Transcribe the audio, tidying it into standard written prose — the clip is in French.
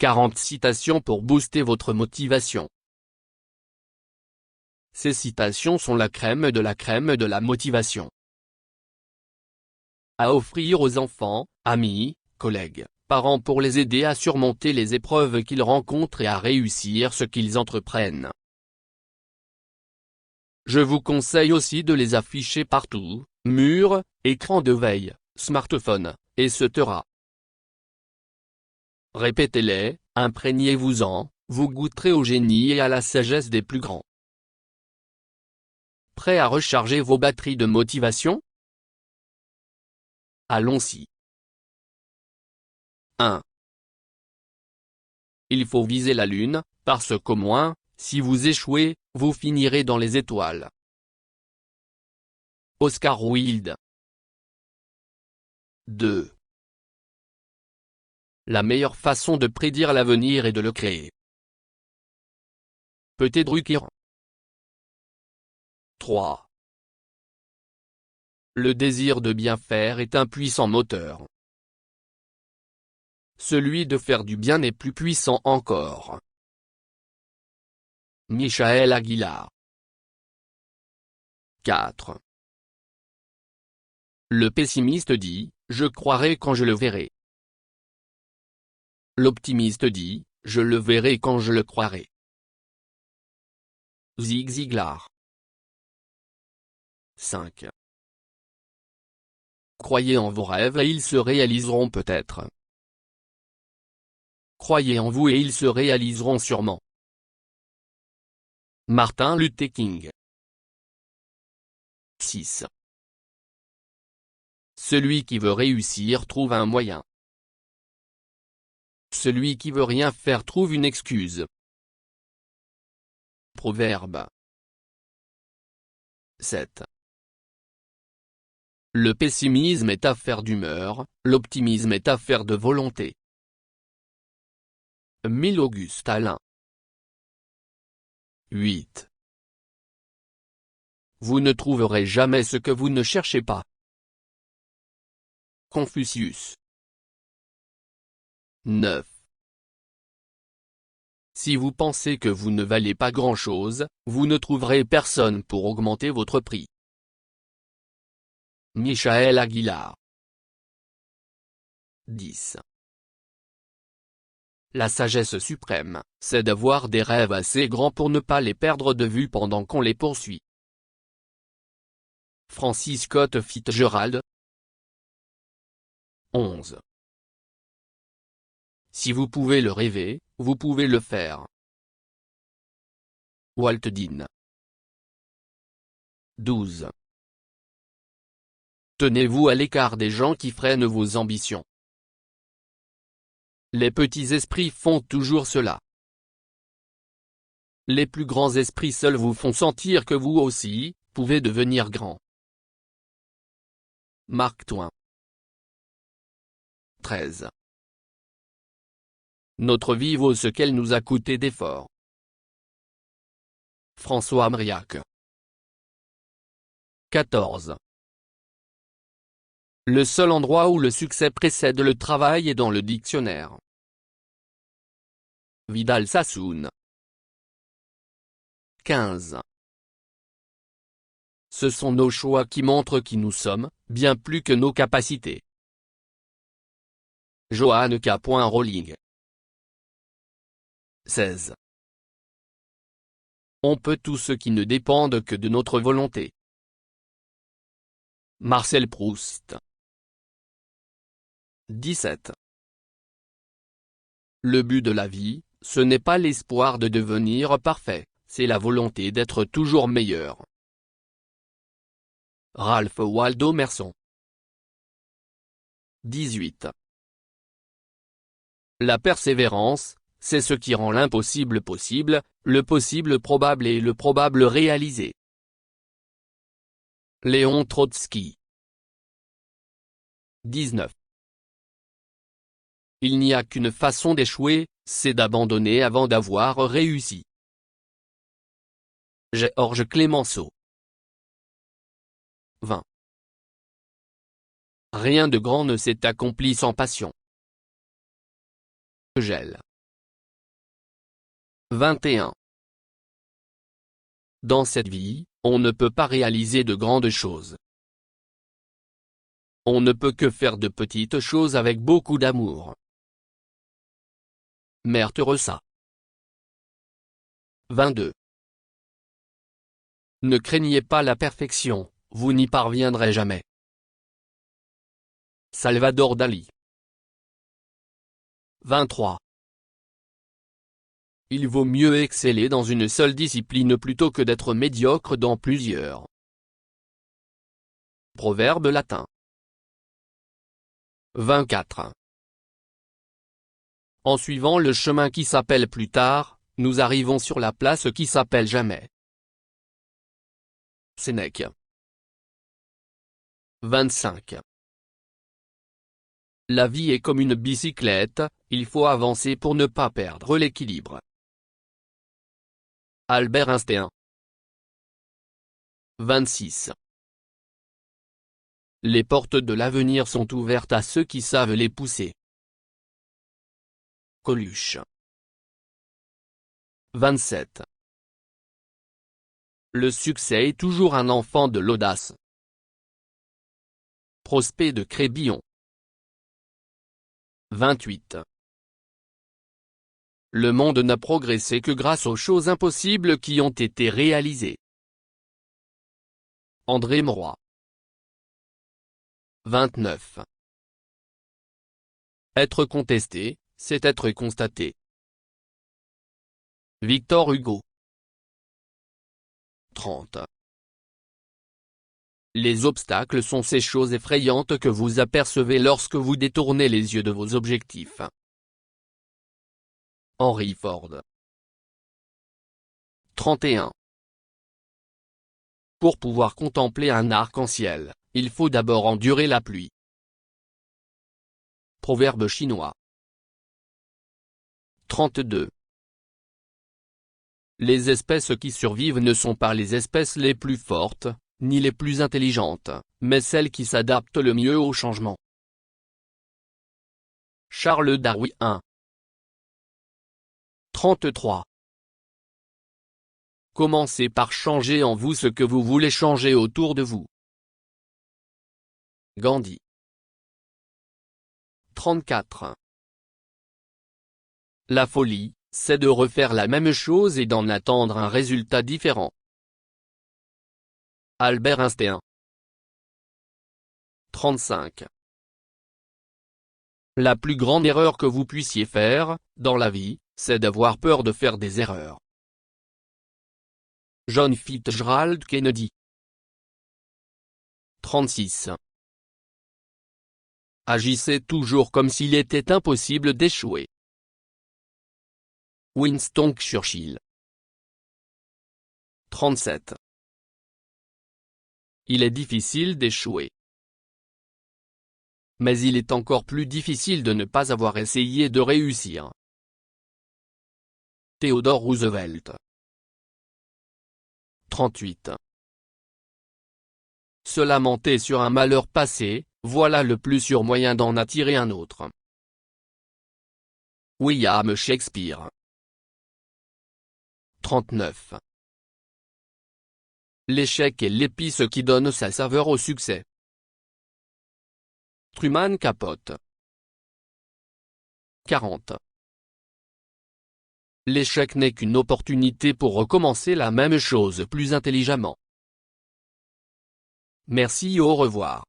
40 citations pour booster votre motivation. Ces citations sont la crème de la motivation. À offrir aux enfants, amis, collègues, parents pour les aider à surmonter les épreuves qu'ils rencontrent et à réussir ce qu'ils entreprennent. Je vous conseille aussi de les afficher partout, murs, écran de veille, smartphone, etc. Répétez-les, imprégnez-vous-en, vous goûterez au génie et à la sagesse des plus grands. Prêt à recharger vos batteries de motivation? Allons-y. 1. Il faut viser la lune, parce qu'au moins, si vous échouez, vous finirez dans les étoiles. Oscar Wilde. 2. La meilleure façon de prédire l'avenir est de le créer. Peut-être Drucker. 3. Le désir de bien faire est un puissant moteur. Celui de faire du bien est plus puissant encore. Michael Aguilar. 4. Le pessimiste dit, je croirai quand je le verrai. L'optimiste dit, je le verrai quand je le croirai. Zig Ziglar. 5. Croyez en vos rêves et ils se réaliseront peut-être. Croyez en vous et ils se réaliseront sûrement. Martin Luther King. 6. Celui qui veut réussir trouve un moyen. Celui qui veut rien faire trouve une excuse. Proverbe. 7. Le pessimisme est affaire d'humeur, l'optimisme est affaire de volonté. 1000 Auguste Alain. 8. Vous ne trouverez jamais ce que vous ne cherchez pas. Confucius. 9. Si vous pensez que vous ne valez pas grand-chose, vous ne trouverez personne pour augmenter votre prix. Michael Aguilar. 10. La sagesse suprême, c'est d'avoir des rêves assez grands pour ne pas les perdre de vue pendant qu'on les poursuit. Francis Scott Fitzgerald. 11. Si vous pouvez le rêver, vous pouvez le faire. Walt Disney. 12. Tenez-vous à l'écart des gens qui freinent vos ambitions. Les petits esprits font toujours cela. Les plus grands esprits seuls vous font sentir que vous aussi, pouvez devenir grand. Mark Twain. 13. Notre vie vaut ce qu'elle nous a coûté d'efforts. François Mauriac. 14. Le seul endroit où le succès précède le travail est dans le dictionnaire. Vidal Sassoon. 15. Ce sont nos choix qui montrent qui nous sommes, bien plus que nos capacités. Johann K. Rowling. 16. On peut tout ce qui ne dépendent que de notre volonté. Marcel Proust. 17. Le but de la vie, ce n'est pas l'espoir de devenir parfait, c'est la volonté d'être toujours meilleur. Ralph Waldo Emerson. 18. La persévérance, c'est ce qui rend l'impossible possible, le possible probable et le probable réalisé. Léon Trotsky. 19. Il n'y a qu'une façon d'échouer, c'est d'abandonner avant d'avoir réussi. Georges Clemenceau. 20. Rien de grand ne s'est accompli sans passion. Gel. 21. Dans cette vie, on ne peut pas réaliser de grandes choses. On ne peut que faire de petites choses avec beaucoup d'amour. Mère Teresa. 22. Ne craignez pas la perfection, vous n'y parviendrez jamais. Salvador Dali. 23. Il vaut mieux exceller dans une seule discipline plutôt que d'être médiocre dans plusieurs. Proverbe latin. 24. En suivant le chemin qui s'appelle plus tard, nous arrivons sur la place qui s'appelle jamais. Sénèque. 25. La vie est comme une bicyclette, il faut avancer pour ne pas perdre l'équilibre. Albert Einstein. 26. Les portes de l'avenir sont ouvertes à ceux qui savent les pousser. Coluche. 27. Le succès est toujours un enfant de l'audace. Prospect de Crébillon. 28. Le monde n'a progressé que grâce aux choses impossibles qui ont été réalisées. André Mauroy. 29. Être contesté, c'est être constaté. Victor Hugo. 30. Les obstacles sont ces choses effrayantes que vous apercevez lorsque vous détournez les yeux de vos objectifs. Henry Ford. 31. Pour pouvoir contempler un arc-en-ciel, il faut d'abord endurer la pluie. Proverbe chinois. 32. Les espèces qui survivent ne sont pas les espèces les plus fortes, ni les plus intelligentes, mais celles qui s'adaptent le mieux au changement. Charles Darwin. 33. Commencez par changer en vous ce que vous voulez changer autour de vous. Gandhi. 34. La folie, c'est de refaire la même chose et d'en attendre un résultat différent. Albert Einstein. 35. La plus grande erreur que vous puissiez faire, dans la vie, c'est d'avoir peur de faire des erreurs. John Fitzgerald Kennedy. 36. Agissez toujours comme s'il était impossible d'échouer. Winston Churchill. 37. Il est difficile d'échouer. Mais il est encore plus difficile de ne pas avoir essayé de réussir. Theodore Roosevelt. 38. Se lamenter sur un malheur passé, voilà le plus sûr moyen d'en attirer un autre. William Shakespeare. 39. L'échec est l'épice qui donne sa saveur au succès. Truman Capote. 40. L'échec n'est qu'une opportunité pour recommencer la même chose plus intelligemment. Merci et au revoir.